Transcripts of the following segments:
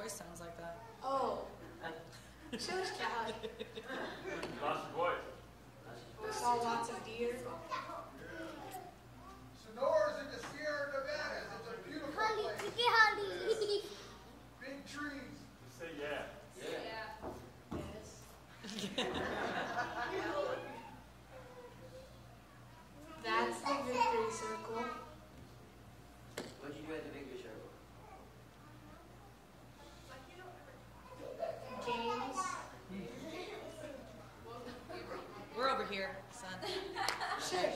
voice sounds like that. Oh. So does Cal. Lost your voice. We saw lots of deer. Sonora's in the Sierra Nevadas. It's a beautiful place. Big trees. Just say yeah. Yes. That's the victory circle. What'd you do at the victory circle? Games. We're over here, son. Sure.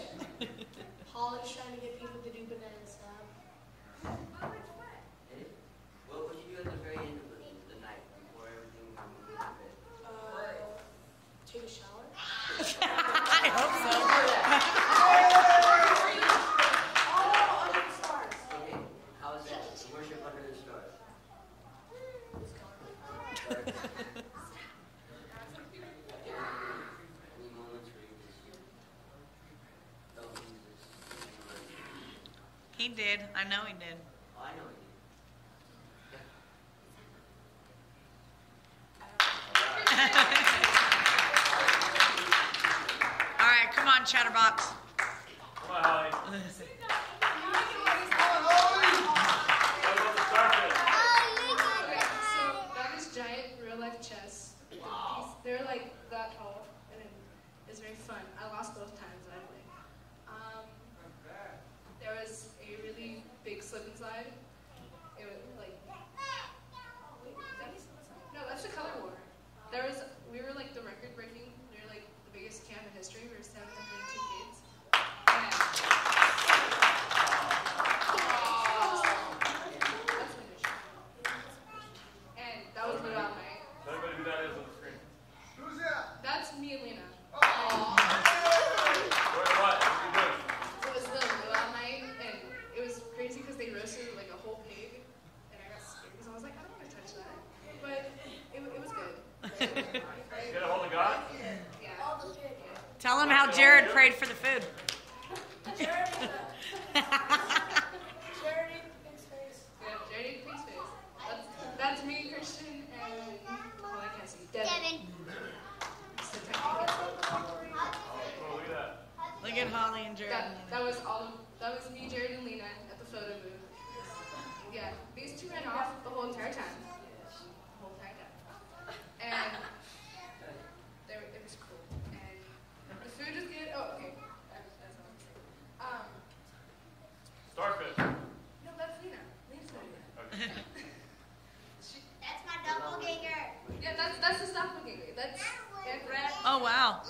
Holly's trying to get people to do banana stab. Did it? What would you do at the very end of the night before everything went to bed? Take a shower. I hope so. Oh, under the stars. Okay, how is that? Worship under the stars. Any moments where you just felt Jesus? He did. I know he did. Oh, I know it. All right, come on, Chatterbox. Come on, Holly. What about the starfish? So that is giant real life chess. Wow. They're like that tall, and it's very fun. I lost both times I played. There was a really big slip and slide. It was like, wait, no, that's the color war. We were like the record breaking. We were like the biggest camp in history. We were 702 kids. And that's my mission. And that was Blue Out Night. Tell everybody who that is on the screen. Who's that? That's me and Lena. Where, what? What are you doing? It was the Blue Out Night, and it was crazy because they roasted like a whole pig, and I got scared because I was like, I don't want to touch that. But it was good. Get a hold of God? Yeah. Tell him how Jared prayed for the food. Charity Pink's face. Yeah, Jerry Pink's face. That's me, Christian, and well, I can't see. Devin. So technically, Oh, look at that. Look at Holly and Jared. that was me, Jared, and Lena at the photo booth. Yeah, these two ran off the whole entire time. The whole entire time. And it was cool. And the food is good. Oh, okay. That's all I'm saying. Starfish. No, that's Lena. Lena's not Lena. Okay. That's my doppelganger. Yeah, that's the doppelganger. That's Brad. Oh, wow.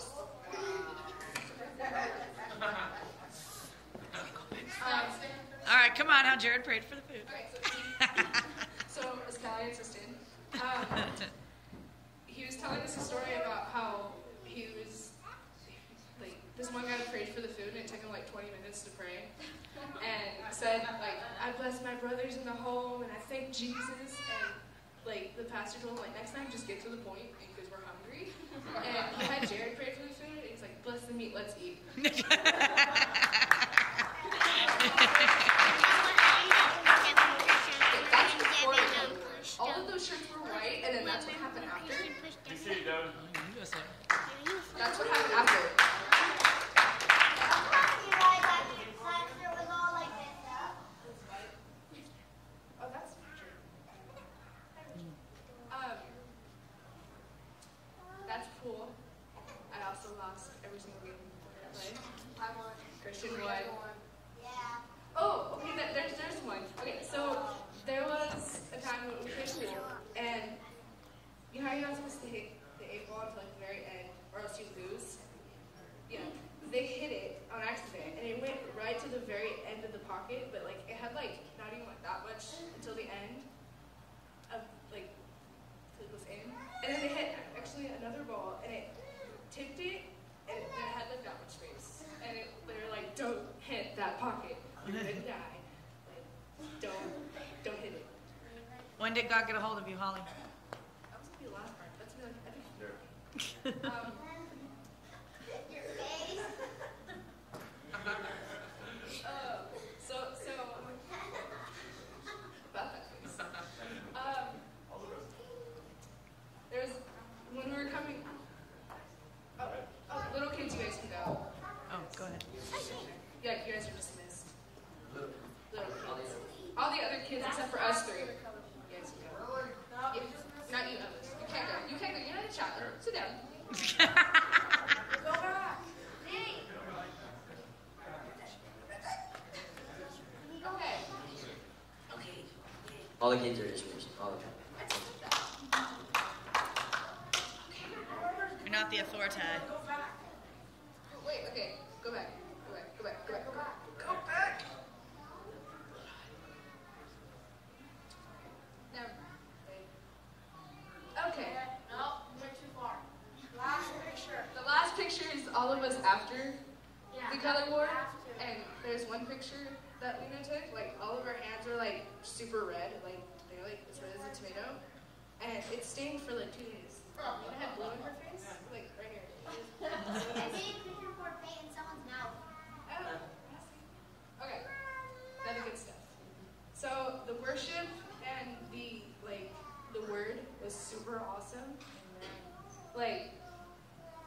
All right, come on, how Jared prayed for the food. Okay, so as Callie insisted, he was telling us a story about how he was, like, this one guy prayed for the food and it took him like 20 minutes to pray. And said, like, I bless my brothers in the home and I thank Jesus. And, like, the pastor told him, like, next time just get to the point because we're hungry. And he had Jared pray for the food and he's like, bless the meat, let's eat. All of those shirts were white, and then that's what happened after. You see it, Devin? That's what happened after. Oh, that's true. That's cool. I also lost every single game I played. I won. Christian won. Yeah. Oh, okay, there's one. Okay, so there was a time when we played pool, and you know how you're not supposed to hit the 8 ball until like the very end, or else you lose? Yeah. They hit it on accident, and it went right to the very end of the pocket, but like it had like not even like that much until the end of like till it was in. And then they hit actually another ball, and it tipped it, and it had like that much space. And they were like, don't hit that pocket. You're gonna die. Like, don't hit it. When did God get a hold of you, Holly? That was gonna be the last part. That's gonna be like epic. There. Your face. So about that face. the kids are dismissed all the time. You're not the authority. Wait, okay. Go back. Go back. Never mind. Okay. No, you went too far. Last picture. The last picture is all of us after Yeah. the color war. Have to. And there's one picture that Lena took, like all of our hands are like super red, like they're like as red as a tomato. And it stained for like 2 days. Lena had blue in her face, like right here. I think we can pour paint in someone's mouth. Okay, that's good stuff. So the worship and the word was super awesome. Like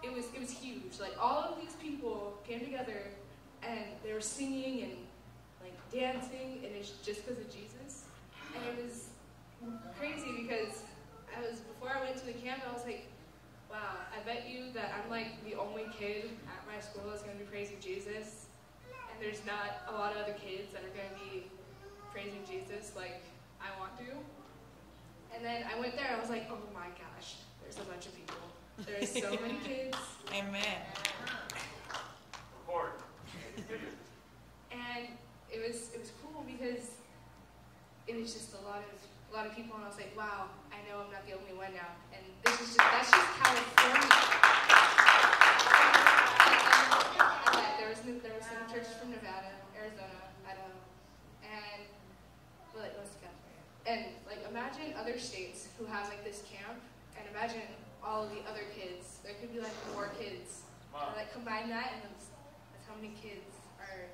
it was huge. Like all of these people came together and they were singing and like dancing, and it's just because of Jesus. And it was crazy because before I went to the camp, I was like, wow, I bet you that I'm like the only kid at my school that's going to be praising Jesus. And there's not a lot of other kids that are going to be praising Jesus like I want to. And then I went there, I was like, oh my gosh, there's a bunch of people. There's so many kids. Amen. Report. And it was cool because it was just a lot of people, and I was like, wow, I know I'm not the only one now. And that's just California. And there was some churches from Nevada, Arizona, Idaho, and West California. And like imagine other states who have like this camp, and imagine all of the other kids. There could be like more kids. Wow. And, like combine that, and that's how many kids are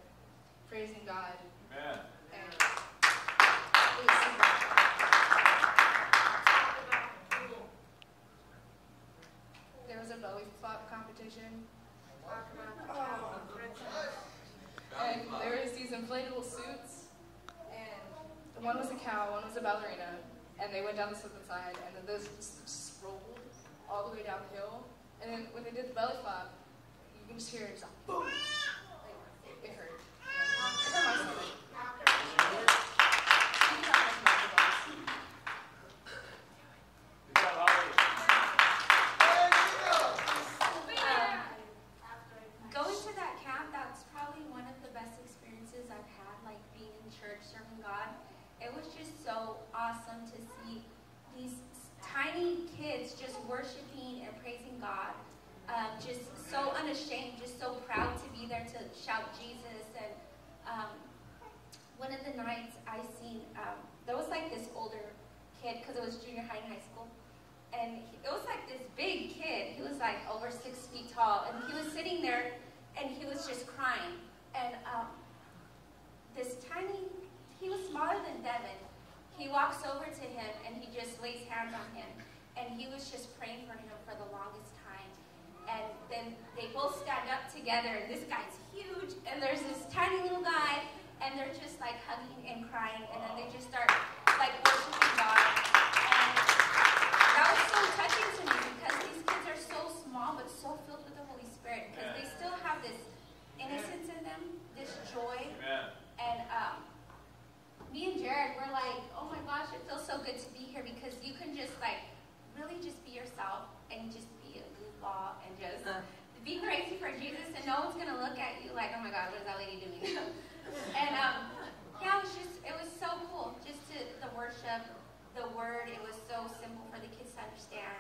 praising God. Amen. And it was super There was a belly flop competition. And there was these inflatable suits, and one was a cow, one was a ballerina, and they went down the slip and slide, and then those just rolled all the way down the hill. And then when they did the belly flop, you can just hear it just like boom. Like, it hurt. It hurt my stomach. Good job, Holly. Going to that camp, that's probably one of the best experiences I've had, like being in church, serving God. It was just so awesome to see these tiny kids just worshiping and praising God. Just so unashamed, just so proud to be there to shout Jesus. And one of the nights I seen, there was like this older kid, because it was junior high and high school. And it was like this big kid. He was like over 6 feet tall. And he was sitting there and he was just crying. And he was smaller than Devin. He walks over to him and he just lays hands on him. And he was just praying for him for the longest time. And then they both stand up together. And this guy's huge. And there's this tiny little guy. And they're just like hugging and crying. And then they just start like worshiping God. And that was so touching to me because these kids are so small but so filled with the Holy Spirit. Because they still have this innocence in them, this joy. Amen. And me and Jared were like, oh my gosh, it feels so good to be here because you can just like really just be yourself and just be a goofball and just be crazy for Jesus, and no one's gonna look at you like, oh my God, what is that lady doing? And yeah, it was so cool. Just the worship, the word, it was so simple for the kids to understand.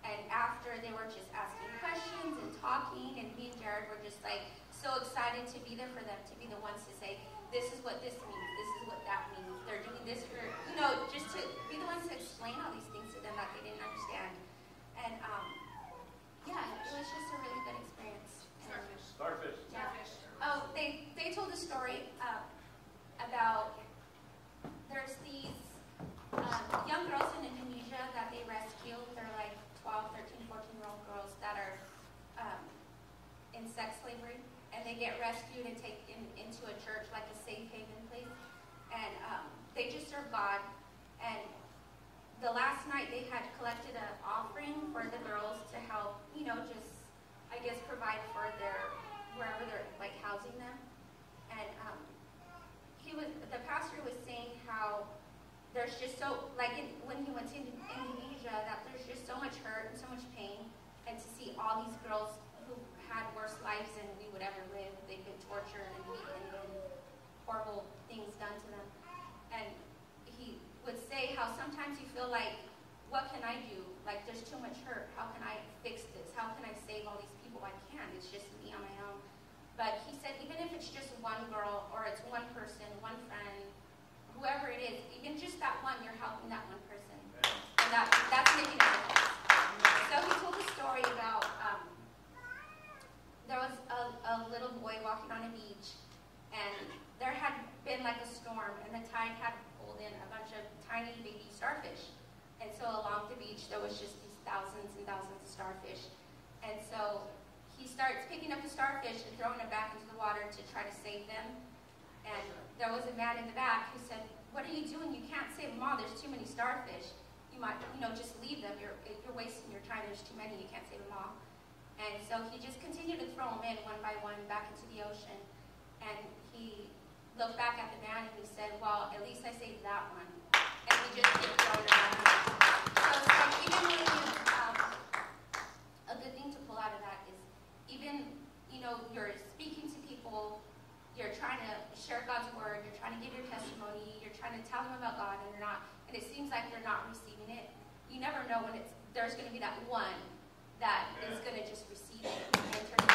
And after, they were just asking questions and talking, and me and Jared were just like so excited to be there for them, to be the ones to say, this is what this means, this is what that means. They're doing this for, just to be the ones to explain all these things to them that they didn't understand. And yeah, it was just a really good experience. Starfish. Yeah. Oh, they told a story about there's these young girls in Indonesia that they rescue. They're like 12, 13, 14-year-old girls that are in sex slavery, and they get rescued and taken into a church, like a safe haven place, and they just serve God. And the last night they had collected an offering for the girls to help, just, I guess, provide for wherever they're like housing them. And the pastor was saying how there's just so, like when he went to Indonesia, that there's just so much hurt and so much pain, and to see all these girls who had worse lives than we would ever live, they've been tortured and beaten and horrible things done to them. And he would say how sometimes you feel like, what can I do? Like, there's too much hurt. How can I fix this? How can I save all these people? I can't. It's just me on my own. But he said, even if it's just one girl, or it's one person, one friend, whoever it is, even just that one, you're helping that one person. And that's making a difference. So he told a story about, there was a little boy walking on a beach, and there had been like a storm, and the tide had pulled in a bunch of tiny baby starfish. And so along the beach, there was just these thousands and thousands of starfish. And so he starts picking up the starfish and throwing them back into the water to try to save them. And there was a man in the back who said, "What are you doing? You can't save them all. There's too many starfish. You might, just leave them. You're wasting your time. There's too many. You can't save them all." And so he just continued to throw them in one by one back into the ocean. And he looked back at the man and he said, "Well, at least I saved that one." And he just kept throwing them back. So it's like, even when you, a good thing to pull out of that is, even, you're speaking to people, you're trying to share God's word, you're trying to give your testimony, you're trying to tell them about God, and it seems like they're not receiving it. You never know when there's going to be that one that is going to just receive it and turn